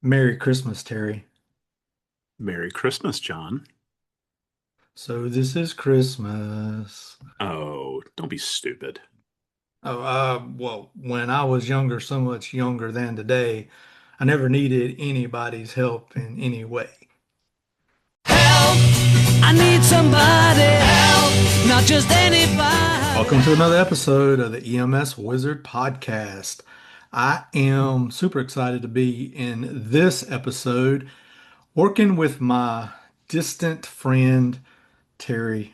Merry Christmas, Terry. Merry Christmas, John. So this is Christmas. Oh, don't be stupid. Oh, well, when I was younger, so much younger than today, I never needed anybody's help in any way. Help! I need somebody help, not just Welcome anybody. to another episode of the EMS Wizard Podcast. I am super excited to be in this episode working with my distant friend, Terry,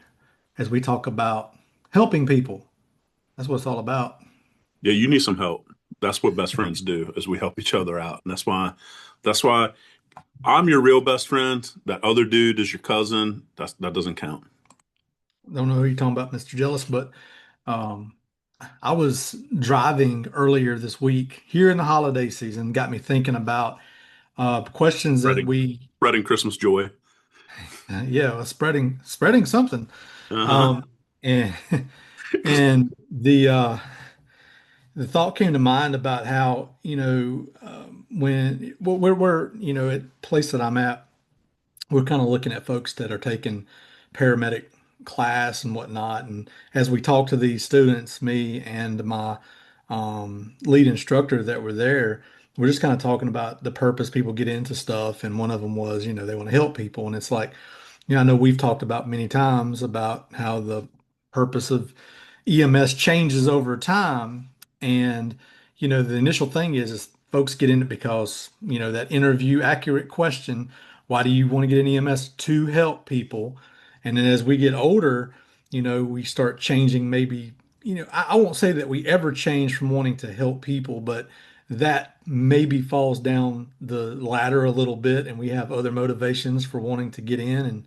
as we talk about helping people. That's what it's all about. Yeah, you need some help. That's what best friends do, is we help each other out. And that's why I'm your real best friend. That other dude is your cousin. That doesn't count. Don't know who you're talking about, Mr. Jealous, but um, I was driving earlier this week here in the holiday season, got me thinking about questions that Spreading we, spreading Christmas joy. yeah, spreading something. Uh-huh. Um, and and the thought came to mind about how, when well, we're, at the place that I'm at, we're kind of looking at folks that are taking paramedic class and whatnot. And as we talk to these students, me and my lead instructor that were there, we're just kind of talking about the purpose people get into stuff. And one of them was, they want to help people. And it's like, I know we've talked about many times about how the purpose of EMS changes over time. And, the initial thing is folks get in it because, that interview accurate question, why do you want to get an EMS? To help people. And then as we get older, we start changing maybe, I won't say that we ever change from wanting to help people, but that maybe falls down the ladder a little bit and we have other motivations for wanting to get in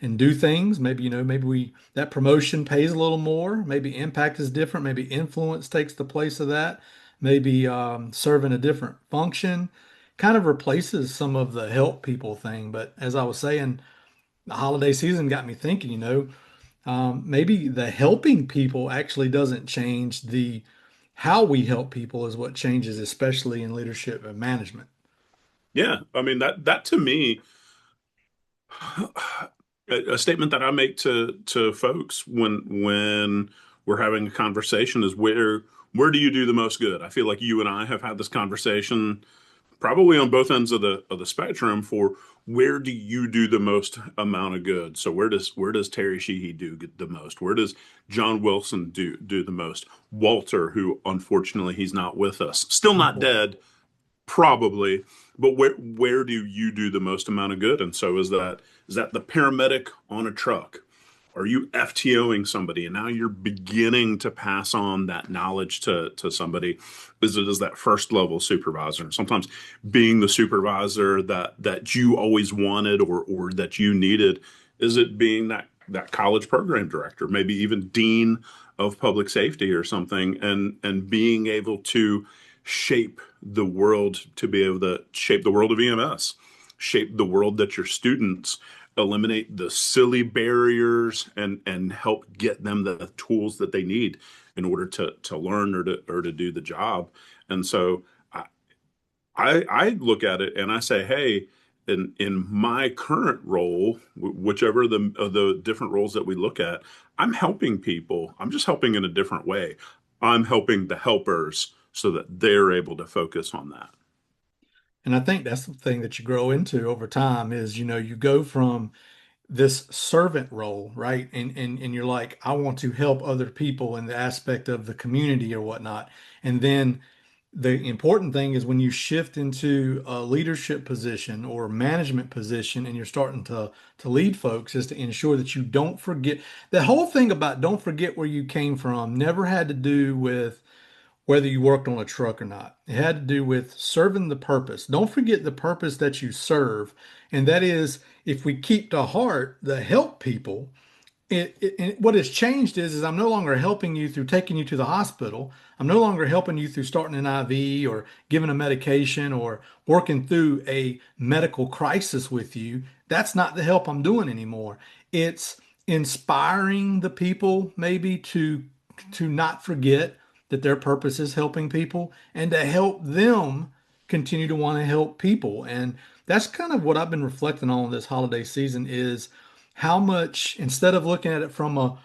and do things. Maybe, maybe that promotion pays a little more. Maybe impact is different. Maybe influence takes the place of that. Maybe serving a different function kind of replaces some of the help people thing. But as I was saying, the holiday season got me thinking, maybe the helping people actually doesn't change. The how we help people is what changes, especially in leadership and management. Yeah, I mean that to me, a statement that I make to folks when we're having a conversation is where do you do the most good? I feel like you and I have had this conversation probably on both ends of the spectrum for where do you do the most amount of good? So where does Terry Sheehy do the most? Where does John Wilson do the most? Walter, who unfortunately he's not with us, still not dead, probably, but where do you do the most amount of good? And so is that the paramedic on a truck? Are you FTOing somebody and now you're beginning to pass on that knowledge to somebody? Is it as that first level supervisor? Sometimes being the supervisor that you always wanted or that you needed. Is it being that college program director, maybe even dean of public safety or something, and being able to shape the world, to be able to shape the world of EMS, shape the world that your students, eliminate the silly barriers and help get them the tools that they need in order to learn or to do the job. And so I look at it and I say, hey, in my current role, whichever of the different roles that we look at, I'm helping people. I'm just helping in a different way. I'm helping the helpers so that they're able to focus on that. And I think that's the thing that you grow into over time is, you go from this servant role, right? And you're like, I want to help other people in the aspect of the community or whatnot. And then the important thing is when you shift into a leadership position or management position and you're starting to lead folks is to ensure that you don't forget. The whole thing about don't forget where you came from never had to do with whether you worked on a truck or not. It had to do with serving the purpose. Don't forget the purpose that you serve. And that is, if we keep to heart the help people, what has changed is I'm no longer helping you through taking you to the hospital. I'm no longer helping you through starting an IV or giving a medication or working through a medical crisis with you. That's not the help I'm doing anymore. It's inspiring the people maybe to not forget that their purpose is helping people and to help them continue to want to help people. And that's kind of what I've been reflecting on this holiday season is how much, instead of looking at it from a,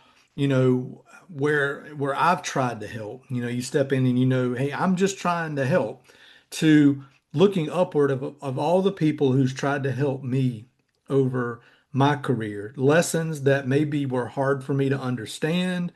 where I've tried to help, you step in and hey, I'm just trying to help, to looking upward of all the people who's tried to help me over my career, lessons that maybe were hard for me to understand.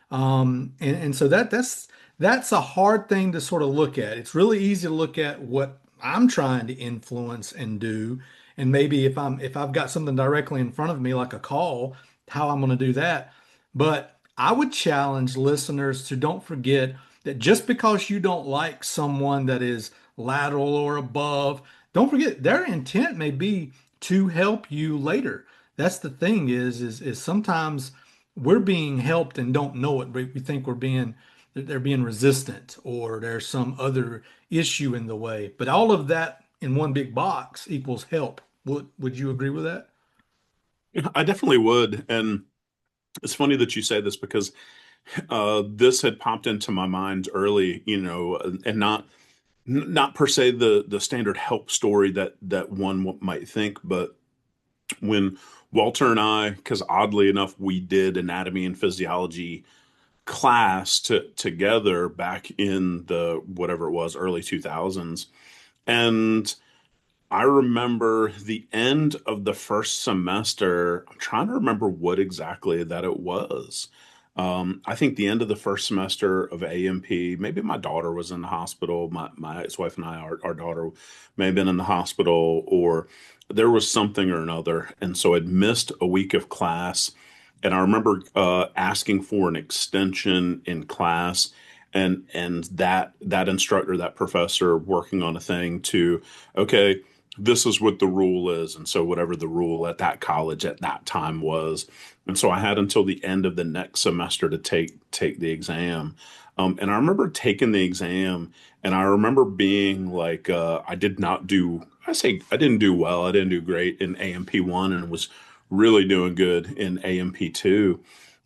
And so that's a hard thing to sort of look at. It's really easy to look at what I'm trying to influence and do, and maybe if I've got something directly in front of me, like a call, how I'm going to do that. But I would challenge listeners to don't forget that just because you don't like someone that is lateral or above, don't forget their intent may be to help you later. That's the thing is sometimes we're being helped and don't know it. We think they're being resistant or there's some other issue in the way. But all of that in one big box equals help. Would you agree with that? I definitely would. And it's funny that you say this because this had popped into my mind early, and not per se the standard help story that one might think, but when Walter and I, because oddly enough, we did anatomy and physiology class together back in the whatever it was, early 2000s. And I remember the end of the first semester. I'm trying to remember what exactly that it was. I think the end of the first semester of AMP, maybe my daughter was in the hospital. My ex-wife and I, our daughter may have been in the hospital, or there was something or another. And so I'd missed a week of class. And I remember asking for an extension in class, and that instructor, that professor, working on a thing to, okay, this is what the rule is. And so whatever the rule at that college at that time was. And so I had until the end of the next semester to take the exam. And I remember taking the exam, and I remember being like, I did not do, I say I didn't do well. I didn't do great in AMP1 and was really doing good in AMP2.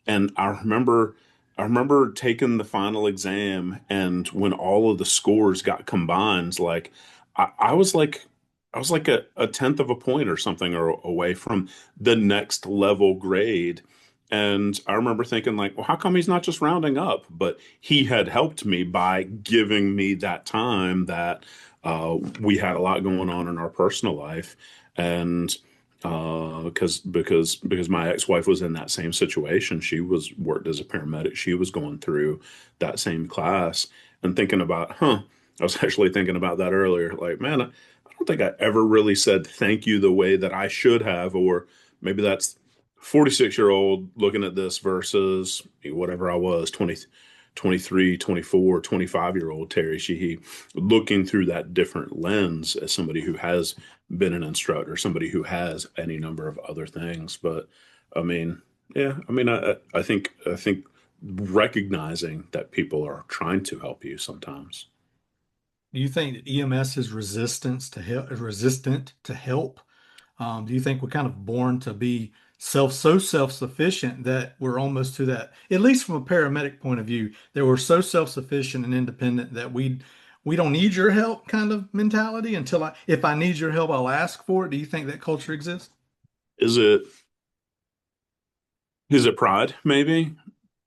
And I remember taking the final exam, and when all of the scores got combined, like I was like a tenth of a point or something or away from the next level grade. And I remember thinking like, well, how come he's not just rounding up? But he had helped me by giving me that time that we had a lot going on in our personal life. And because my ex-wife was in that same situation. She was worked as a paramedic. She was going through that same class and thinking about, I was actually thinking about that earlier. Like, man, I don't think I ever really said thank you the way that I should have, or maybe that's 46-year-old looking at this versus whatever I was, 20, 23, 24, 25-year-old Terry Sheehy, looking through that different lens as somebody who has been an instructor, somebody who has any number of other things. But I mean, yeah, I mean, I think recognizing that people are trying to help you sometimes. Do you think that EMS is resistant to help? Do you think we're kind of born to be so self-sufficient that we're almost to that, at least from a paramedic point of view, that we're so self-sufficient and independent that we don't need your help kind of mentality until if I need your help, I'll ask for it. Do you think that culture exists? Is it is it pride, maybe?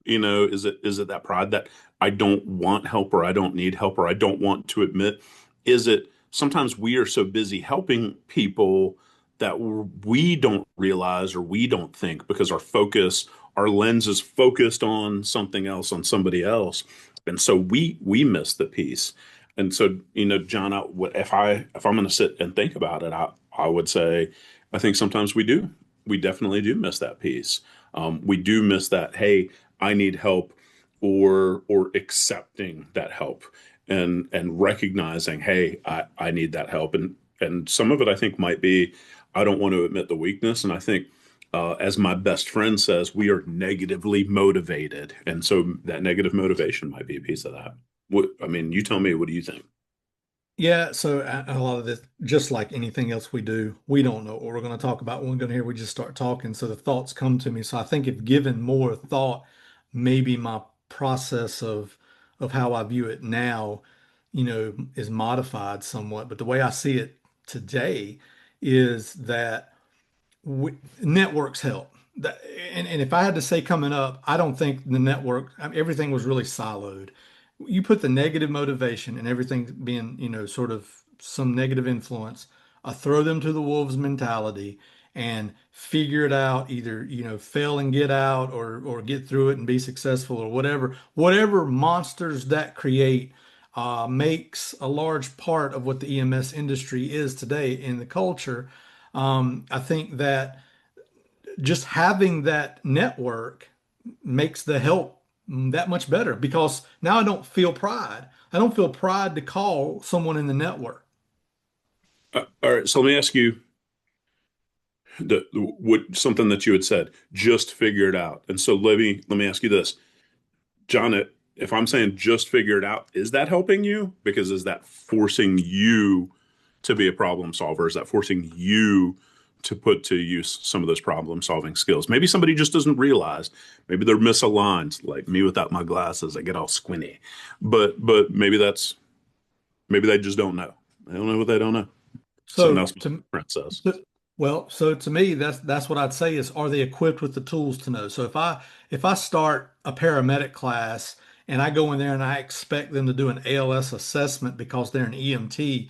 Is it that pride that I don't want help, or I don't need help, or I don't want to admit? Is it sometimes we are so busy helping people that we don't realize, or we don't think, because our lens is focused on something else, on somebody else, and so we miss the piece. And so, John, if I'm going to sit and think about it, I would say I think sometimes we definitely do miss that piece. We do miss that. Hey, I need help, or accepting that help, and recognizing, hey, I need that help. And some of it I think might be I don't want to admit the weakness. And I think as my best friend says, we are negatively motivated. And so that negative motivation might be a piece of that. I mean, you tell me, what do you think? Yeah, so a lot of this, just like anything else we do, we don't know what we're going to talk about when we're going to hear. We just start talking, so the thoughts come to me. So I think if given more thought, maybe my process of how I view it now is modified somewhat. But the way I see it today is that networks help. And if I had to say coming up, I don't think the network, everything was really siloed. You put the negative motivation and everything being, sort of some negative influence, throw them to the wolves mentality and figure it out, either, fail and get out or get through it and be successful or whatever monsters that create makes a large part of what the EMS industry is today in the culture. I think that just having that network makes the help that much better because now I don't feel pride. I don't feel pride to call someone in the network. All right, so let me ask you what something that you had said. Just figure it out. And so let me ask you this, John. If I'm saying just figure it out, is that helping you? Because is that forcing you to be a problem solver? Is that forcing you to put to use some of those problem solving skills? Maybe somebody just doesn't realize. Maybe they're misaligned, like me without my glasses. I get all squinty. But maybe they just don't know. They don't know what they don't know. Something So else to Terence says. so to me, that's what I'd say is, are they equipped with the tools to know? So if I start a paramedic class and I go in there and I expect them to do an ALS assessment because they're an EMT,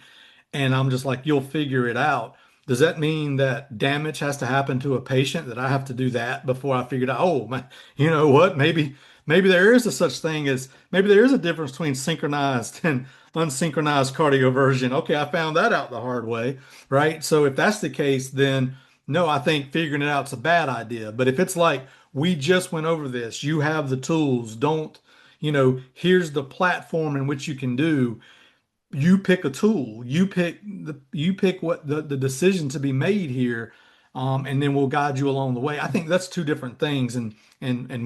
and I'm just like, you'll figure it out. Does that mean that damage has to happen to a patient, that I have to do that before I figured out, oh, man, you know what? Maybe there is a such thing as, maybe there is a difference between synchronized and unsynchronized cardioversion. Okay, I found that out the hard way, right? So if that's the case, then no, I think figuring it out's a bad idea. But if it's like, we just went over this, you have the tools, don't, here's the platform in which you can do, you pick a tool, you pick what the decision to be made here, and then we'll guide you along the way. I think that's two different things, and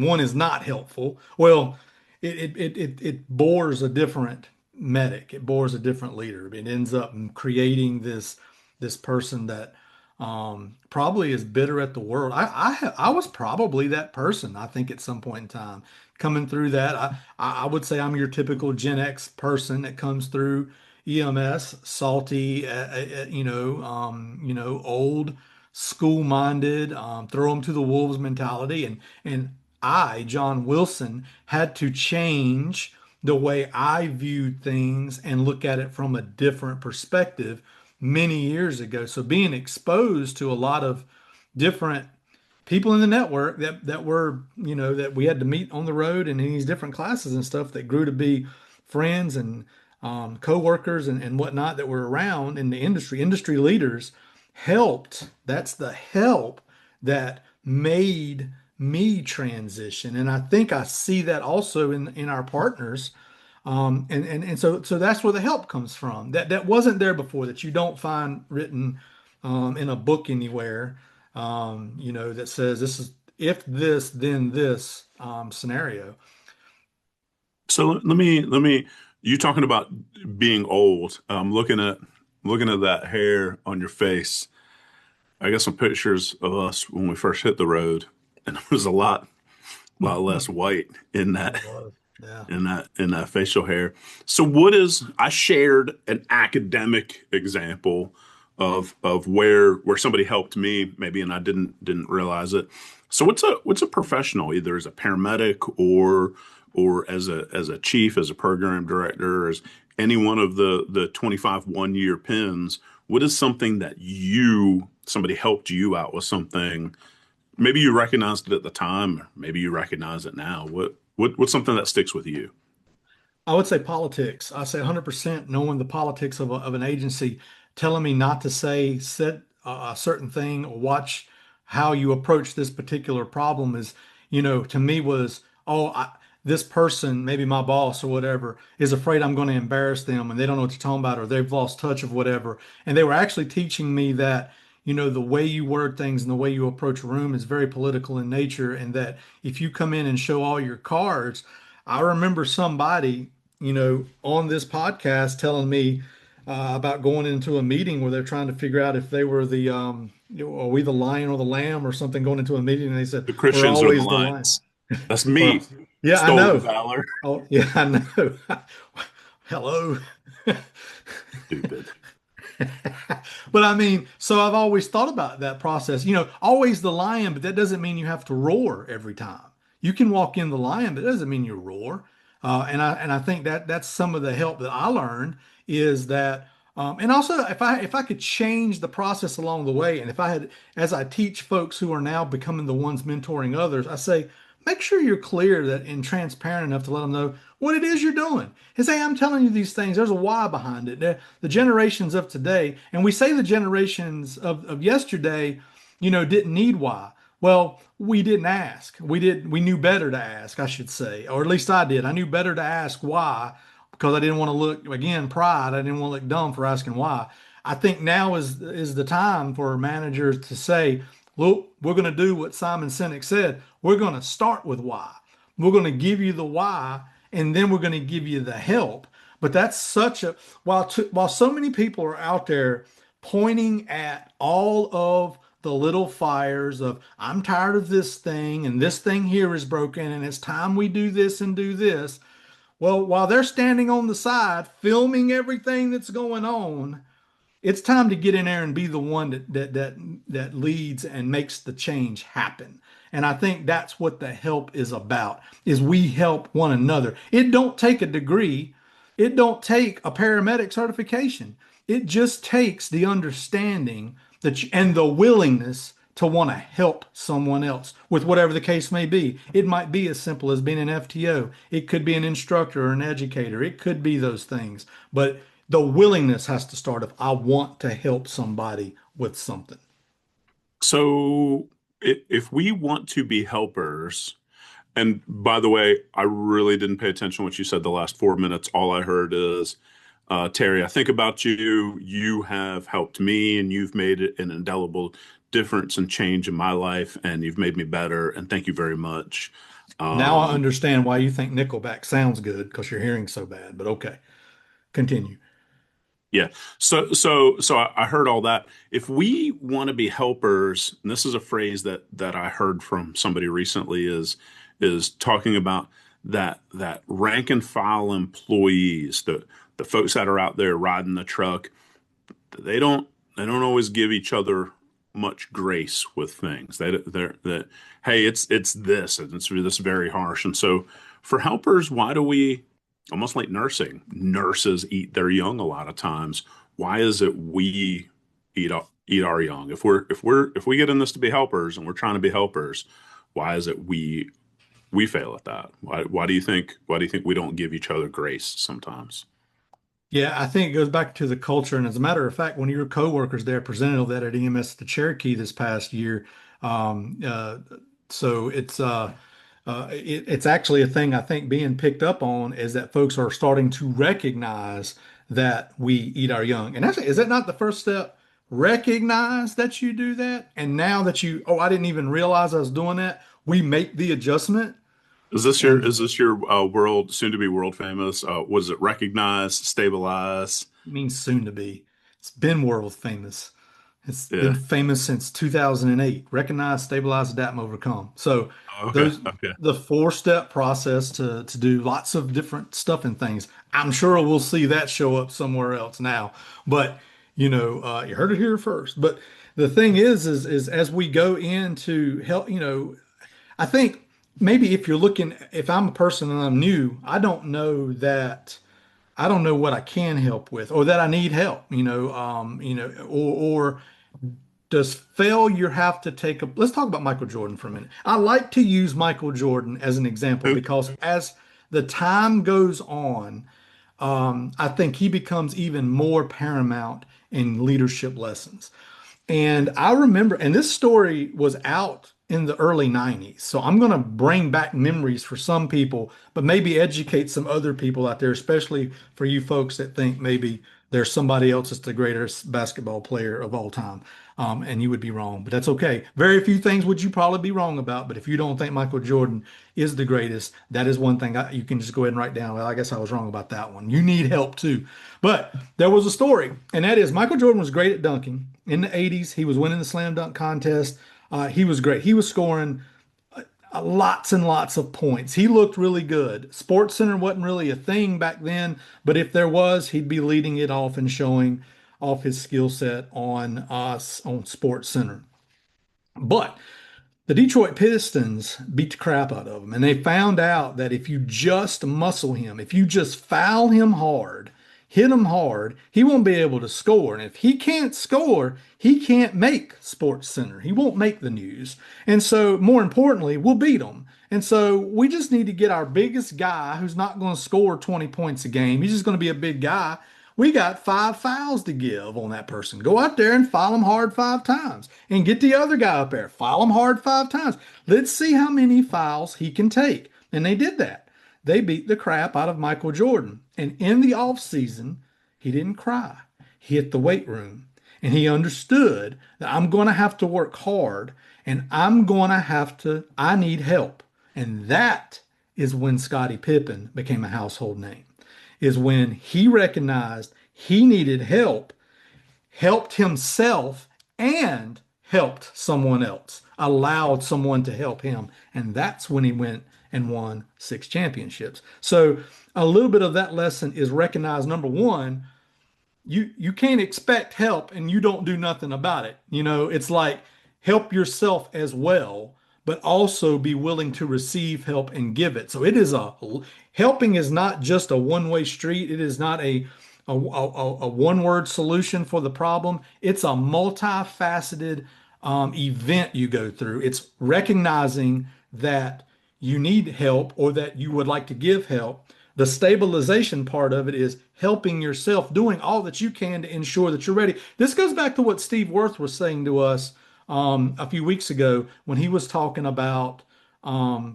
one is not helpful. Well, it bores a different medic, it bores a different leader. It ends up creating this person that probably is bitter at the world. I was probably that person, I think, at some point in time coming through that. I would say I'm your typical Gen X person that comes through EMS, salty, old school minded, throw them to the wolves mentality. And I, John Wilson, had to change the way I viewed things and look at it from a different perspective many years ago. So being exposed to a lot of different people in the network that were, that we had to meet on the road and in these different classes and stuff, that grew to be friends and co-workers and whatnot, that were around in the industry leaders, helped. That's the help that made me transition. And I think I see that also in our partners. So that's where the help comes from. That wasn't there before, that you don't find written in a book anywhere, that says this is, if this, then this, scenario. So let me you talking about being old. Looking at that hair on your face. I got some pictures of us when we first hit the road, and it was a lot less white in that It was. Yeah. in that facial hair. So I shared an academic example of where somebody helped me maybe, and I didn't realize it. So what's a professional, either as a paramedic or as a chief, as a program director, as any one of the 25 1-year pins, what is something that somebody helped you out with something? Maybe you recognized it at the time, maybe you recognize it now. What's something that sticks with you? I would say politics. I say 100% knowing the politics of an agency, telling me not to said a certain thing or watch how you approach this particular problem is, to me was, oh, this person, maybe my boss or whatever, is afraid I'm going to embarrass them and they don't know what you're talking about, or they've lost touch of whatever. And they were actually teaching me that, the way you word things and the way you approach a room is very political in nature. And that if you come in and show all your cards, I remember somebody, on this podcast telling me about going into a meeting where they're trying to figure out if they were are we the lion or the lamb or something, going into a meeting, and they said, The we're Christians are the always the lion. lions. That's Well, me. yeah, I Stolen know. valor. Oh, yeah, I know. Hello. Stupid. But I mean, so I've always thought about that process. Always the lion, but that doesn't mean you have to roar every time. You can walk in the lion, but it doesn't mean you roar. And I think that that's some of the help that I learned is that, and also if I could change the process along the way, and if I had, as I teach folks who are now becoming the ones mentoring others, I say, make sure you're clear that and transparent enough to let them know what it is you're doing. And say, I'm telling you these things. There's a why behind it. The generations of today, and we say the generations of yesterday, didn't need why. Well, we didn't ask. We knew better to ask, I should say, or at least I did. I knew better to ask why because I didn't want to look, again, pride. I didn't want to look dumb for asking why. I think now is the time for managers to say, look, we're going to do what Simon Sinek said. We're going to start with why. We're going to give you the why, and then we're going to give you the help. But that's such a while so many people are out there pointing at all of the little fires of I'm tired of this thing and this thing here is broken and it's time we do this and do this. Well, while they're standing on the side filming everything that's going on, it's time to get in there and be the one that leads and makes the change happen. And I think that's what the help is about, is we help one another. It don't take a degree. It don't take a paramedic certification. It just takes the understanding and the willingness to want to help someone else with whatever the case may be. It might be as simple as being an FTO. It could be an instructor or an educator. It could be those things. But the willingness has to start if I want to help somebody with something. So if we want to be helpers, and by the way, I really didn't pay attention to what you said the last 4 minutes. All I heard is, Terry, I think about you. You have helped me and you've made it an indelible difference and change in my life, and you've made me better. And thank you very much. Now I understand why you think Nickelback sounds good because your hearing's so bad, but okay, continue. Yeah. So I heard all that. If we want to be helpers, and this is a phrase that I heard from somebody recently, is talking about that rank and file employees, the folks that are out there riding the truck, they don't always give each other much grace with things. That hey, it's this and it's this very harsh. And so for helpers, why do we, almost like nursing, nurses eat their young a lot of times? Why is it we eat our young? If we get in this to be helpers and we're trying to be helpers, why is it we fail at that? Why do you think we don't give each other grace sometimes? Yeah, I think it goes back to the culture. And as a matter of fact, one of your coworkers there presented that at EMS the Cherokee this past year. So it's actually a thing I think being picked up on is that folks are starting to recognize that we eat our young. And actually, is that not the first step? Recognize that you do that. And now that I didn't even realize I was doing that, we make the adjustment. Is this your world soon to be world famous? Was it recognize, stabilize? It means soon to be. It's been world famous. It's Yeah. been famous since 2008. Recognize, stabilize, adapt, and overcome. So Okay. the four-step process to do lots of different stuff and things. I'm sure we'll see that show up somewhere else now. But you heard it here first. But the thing is as we go into help, I think maybe if I'm a person and I'm new, I don't know what I can help with or that I need help, or does failure have to let's talk about Michael Jordan for a minute. I like to use Michael Jordan as an example because as the time goes on, I think he becomes even more paramount in leadership lessons. And I remember, and this story was out in the early 90s. So I'm going to bring back memories for some people, but maybe educate some other people out there, especially for you folks that think maybe there's somebody else that's the greatest basketball player of all time. And you would be wrong, but that's okay. Very few things would you probably be wrong about, but if you don't think Michael Jordan is the greatest, that is one thing you can just go ahead and write down. Well, I guess I was wrong about that one. You need help too. But there was a story, and that is Michael Jordan was great at dunking. In the 80s, he was winning the slam dunk contest. He was great. He was scoring lots and lots of points. He looked really good. Sports Center wasn't really a thing back then, but if there was, he'd be leading it off and showing off his skill set on us on Sports Center. But the Detroit Pistons beat the crap out of him, and they found out that if you just muscle him, if you just foul him hard, hit him hard, he won't be able to score. And if he can't score, he can't make Sports Center. He won't make the news. And so, more importantly, we'll beat him. And so, we just need to get our biggest guy who's not going to score 20 points a game. He's just going to be a big guy. We got 5 fouls to give on that person. Go out there and foul him hard 5 times and get the other guy up there. Foul him hard 5 times. Let's see how many fouls he can take. And they did that. They beat the crap out of Michael Jordan. And in the offseason, he didn't cry. He hit the weight room and he understood that I'm going to have to work hard and I need help. And that is when Scottie Pippen became a household name, is when he recognized he needed help, helped himself, and helped someone else, allowed someone to help him. And that's when he went and won 6 championships. So a little bit of that lesson is recognize, number one, you can't expect help and you don't do nothing about it. It's like help yourself as well, but also be willing to receive help and give it. So helping is not just a one-way street. It is not a one-word solution for the problem. It's a multifaceted event you go through. It's recognizing that you need help or that you would like to give help. The stabilization part of it is helping yourself, doing all that you can to ensure that you're ready. This goes back to what Steve Worth was saying to us a few weeks ago when he was talking about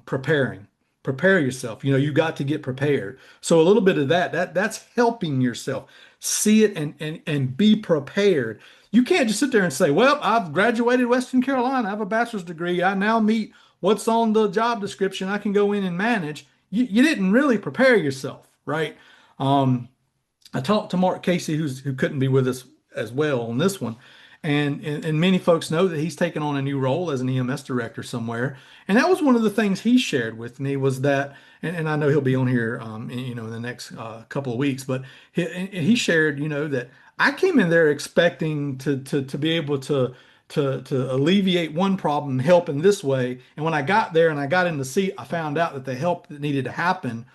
preparing. Prepare yourself. You got to get prepared. So a little bit of that's helping yourself. See it and be prepared. You can't just sit there and say, well, I've graduated Western Carolina. I have a bachelor's degree. I now meet what's on the job description. I can go in and manage. You didn't really prepare yourself, right? I talked to Mark Casey, who couldn't be with us as well on this one. And many folks know that he's taken on a new role as an EMS director somewhere. And that was one of the things he shared with me was that, and I know he'll be on here, in the next couple of weeks, but he shared, that I came in there expecting to be able to alleviate one problem, help in this way. And when I got there and I got in the seat, I found out that the help that needed to happen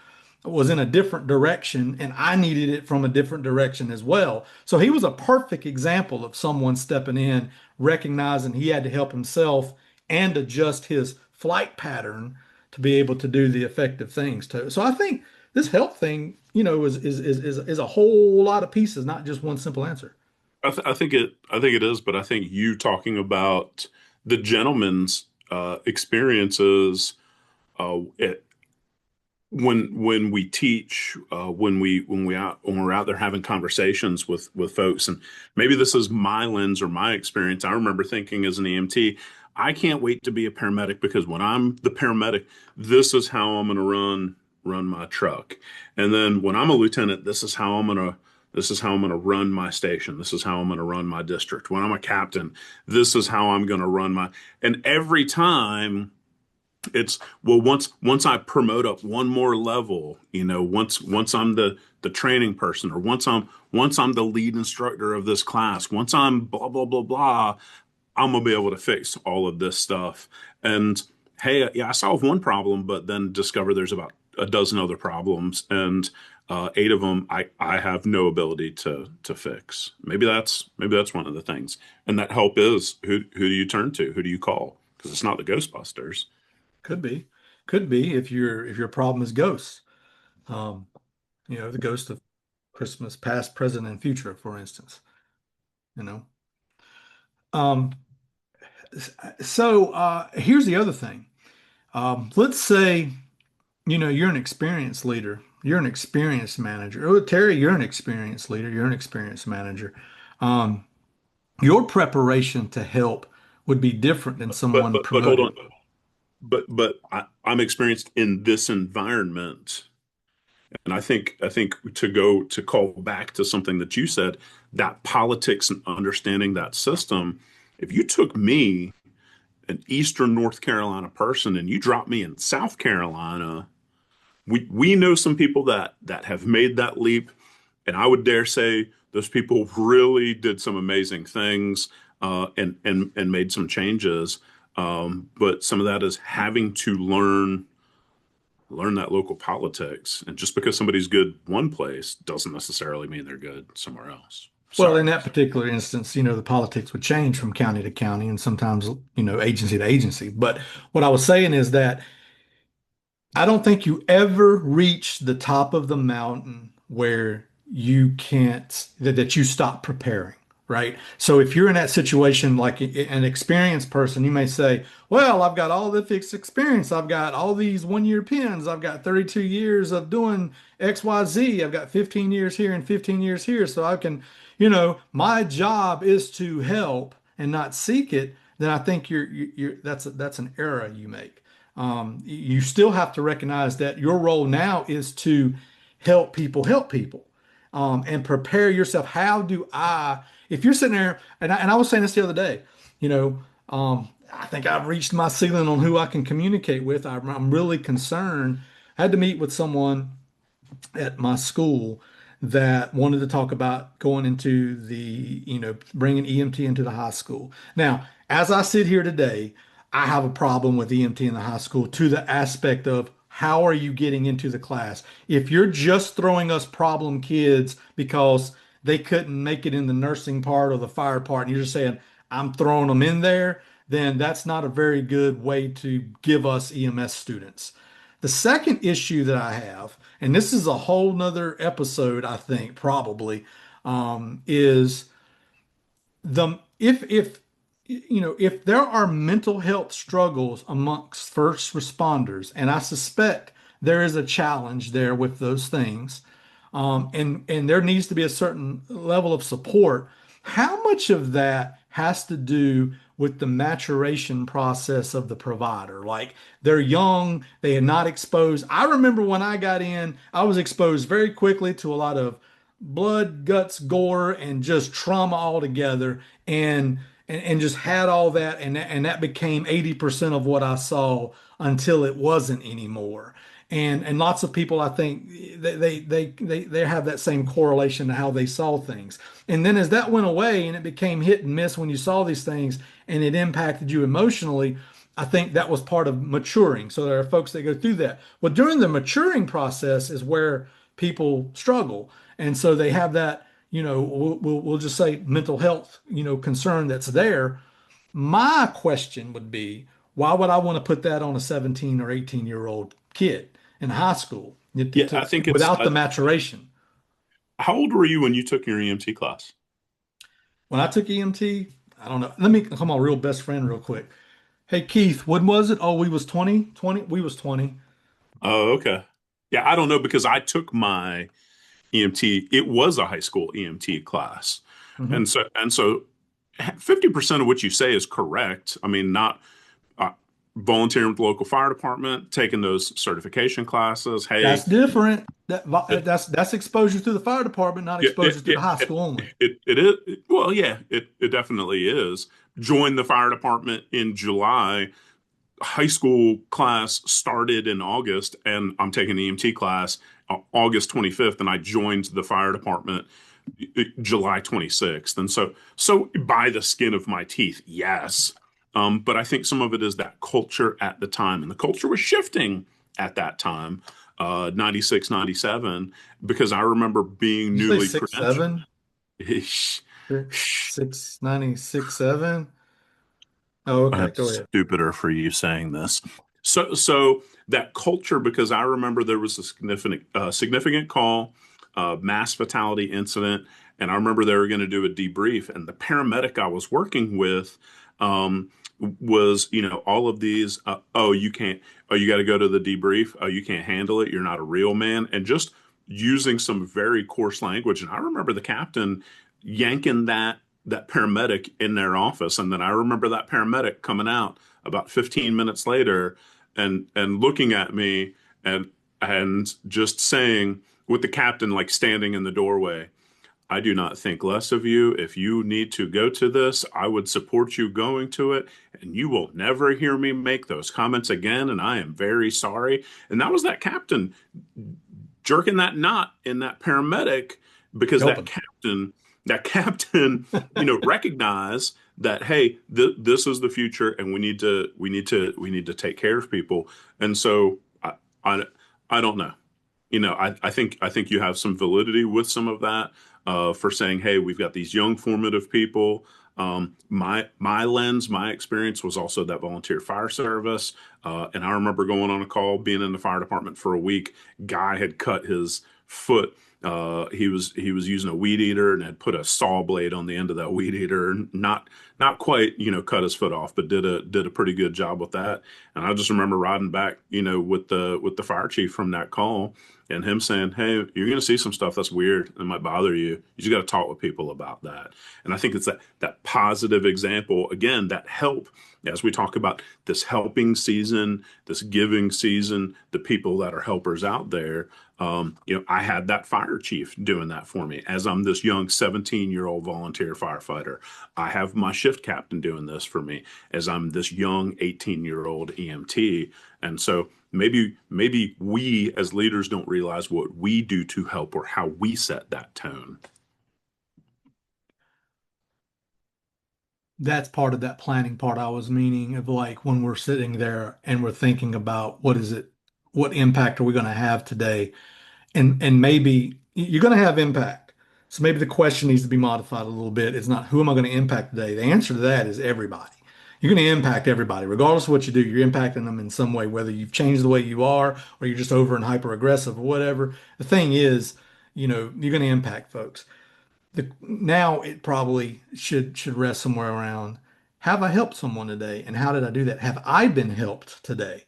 was in a different direction and I needed it from a different direction as well. So he was a perfect example of someone stepping in, recognizing he had to help himself and adjust his flight pattern to be able to do the effective things too. So I think this help thing, is a whole lot of pieces, not just one simple answer. I think it is, but I think you talking about the gentleman's experiences when we teach, when we're out there having conversations with folks, and maybe this is my lens or my experience. I remember thinking as an EMT, I can't wait to be a paramedic because when I'm the paramedic, this is how I'm going to run my truck, and then when I'm a lieutenant, this is how I'm going to run my station. This is how I'm going to run my district. When I'm a captain, this is how I'm going to run and every time it's, well, once I promote up one more level, once I'm the training person, or once I'm the lead instructor of this class, once I'm blah, blah, blah, blah, I'm going to be able to fix all of this stuff. And hey, yeah, I solved one problem, but then discover there's about a dozen other problems. And 8 of them I have no ability to fix. Maybe that's one of the things. And that help is who do you turn to? Who do you call? Because it's not the Ghostbusters. Could be if your problem is ghosts. The ghost of Christmas past, present, and future, for instance. So here's the other thing. Let's say, you're an experienced leader. You're an experienced manager. Oh, Terry, you're an experienced leader. You're an experienced manager. Your preparation to help would be different than someone but hold on. But I'm experienced in this environment. And I think to call back to something that you said, that politics and understanding that system, if you took me an Eastern North Carolina person and you drop me in South Carolina, we know some people that have made that leap, and I would dare say those people really did some amazing things and made some changes. But some of that is having to learn that local politics, and just because somebody's good one place doesn't necessarily mean they're good somewhere else. Well, in Sorry. that particular instance, the politics would change from county to county and sometimes, agency to agency. But what I was saying is that I don't think you ever reach the top of the mountain where you can't, that you stop preparing, right? So if you're in that situation, like an experienced person, you may say, well, I've got all this experience. I've got all these 1 year pins. I've got 32 years of doing XYZ. I've got 15 years here and 15 years here. So I can, my job is to help and not seek it. Then I think that's an error you make. You still have to recognize that your role now is to help people, and prepare yourself. If you're sitting there, and I was saying this the other day, I think I've reached my ceiling on who I can communicate with. I'm really concerned. I had to meet with someone at my school that wanted to talk about going into bringing EMT into the high school. Now, as I sit here today, I have a problem with EMT in the high school to the aspect of how are you getting into the class? If you're just throwing us problem kids because they couldn't make it in the nursing part or the fire part, and you're just saying, I'm throwing them in there, then that's not a very good way to give us EMS students. The second issue that I have, and this is a whole nother episode, I think, probably, is if there are mental health struggles amongst first responders, and I suspect there is a challenge there with those things, and there needs to be a certain level of support. How much of that has to do with the maturation process of the provider? Like, they're young, they are not exposed. I remember when I got in, I was exposed very quickly to a lot of blood, guts, gore, and just trauma altogether, and just had all that, and that became 80% of what I saw until it wasn't anymore. And lots of people, I think, they have that same correlation to how they saw things. And then as that went away and it became hit and miss when you saw these things and it impacted you emotionally, I think that was part of maturing. So there are folks that go through that. Well, during the maturing process is where people struggle. And so they have that, we'll just say mental health, concern that's there. My question would be, why would I want to put that on a 17 or 18-year-old kid in high school Yeah, I think it's. without the maturation? How old were you when you took your EMT class? When I took EMT, I don't know. Let me come on, real best friend real quick. Hey, Keith, when was it? Oh, we was 20, 20. We was 20. Oh, okay. Yeah, I don't know because I took my EMT. It was a high school EMT class, Mhm. and so 50% of what you say is correct. I mean, not volunteering with the local fire department, taking those certification classes. That's Hey, different. it, That's exposure to the fire department, not yeah, exposure to the high school only. it is. Well, yeah, it definitely is. Joined the fire department in July. High school class started in August, and I'm taking an EMT class August 25th, and I joined the fire department July 26th. And so by the skin of my teeth, yes. But I think some of it is that culture at the time, and the culture was shifting at that time, 96, 97, because I remember being You say newly six, seven, credentialed. 6'9", 6'7". Oh, okay. Go That's ahead. stupider for you saying this. So that culture, because I remember there was a significant call, mass fatality incident, and I remember they were going to do a debrief, and the paramedic I was working with was, all of these, oh, you can't, oh, you got to go to the debrief, oh, you can't handle it, you're not a real man, and just using some very coarse language. And I remember the captain yanking that paramedic in their office. And then I remember that paramedic coming out about 15 minutes later and looking at me and just saying, with the captain like standing in the doorway, I do not think less of you. If you need to go to this, I would support you going to it. and you will never hear me make those comments again, and I am very sorry. And that was that captain jerking that knot in that paramedic, because Helping. that captain, recognized that, hey, this is the future, and we need to take care of people. And so I don't know. I think you have some validity with some of that, for saying, hey, we've got these young formative people. My lens, my experience was also that volunteer fire service. And I remember going on a call, being in the fire department for a week. Guy had cut his foot. He was using a weed eater and had put a saw blade on the end of that weed eater. Not quite, cut his foot off, but did a pretty good job with that. And I just remember riding back, with the fire chief from that call, and him saying, hey, you're going to see some stuff that's weird and might bother you. You just got to talk with people about that. And I think it's that positive example, again, that help, as we talk about this helping season, this giving season, the people that are helpers out there. I had that fire chief doing that for me as I'm this young 17-year-old volunteer firefighter. I have my shift captain doing this for me as I'm this young 18-year-old EMT. And so maybe we as leaders don't realize what we do to help, or how we set that tone. That's part of that planning part I was meaning, of like when we're sitting there and we're thinking about what impact are we going to have today? And maybe you're going to have impact. So maybe the question needs to be modified a little bit. It's not who am I going to impact today? The answer to that is everybody. You're going to impact everybody, regardless of what you do. You're impacting them in some way, whether you've changed the way you are or you're just over and hyper aggressive or whatever. The thing is, you're going to impact folks. Now it probably should rest somewhere around, have I helped someone today? And how did I do that? Have I been helped today?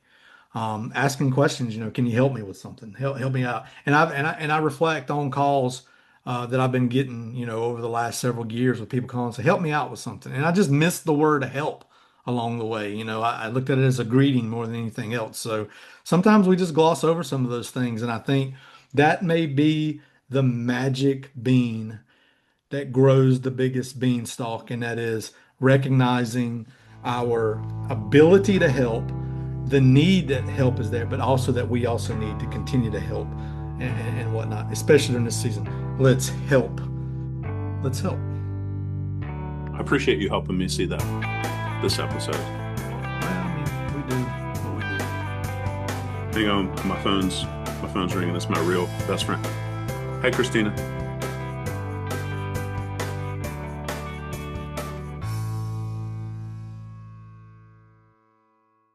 Asking questions, can you help me with something? Help me out. And I reflect on calls that I've been getting, over the last several years, with people calling and say, help me out with something. And I just missed the word help along the way. I looked at it as a greeting more than anything else. So sometimes we just gloss over some of those things. And I think that may be the magic bean that grows the biggest beanstalk, and that is recognizing our ability to help, the need that help is there, but also that we also need to continue to help and whatnot, especially in this season. Let's help. Let's help. I appreciate you helping me see that this episode. We do what we do. Hang on, my phone's ringing. It's my real best friend. Hey, Christina.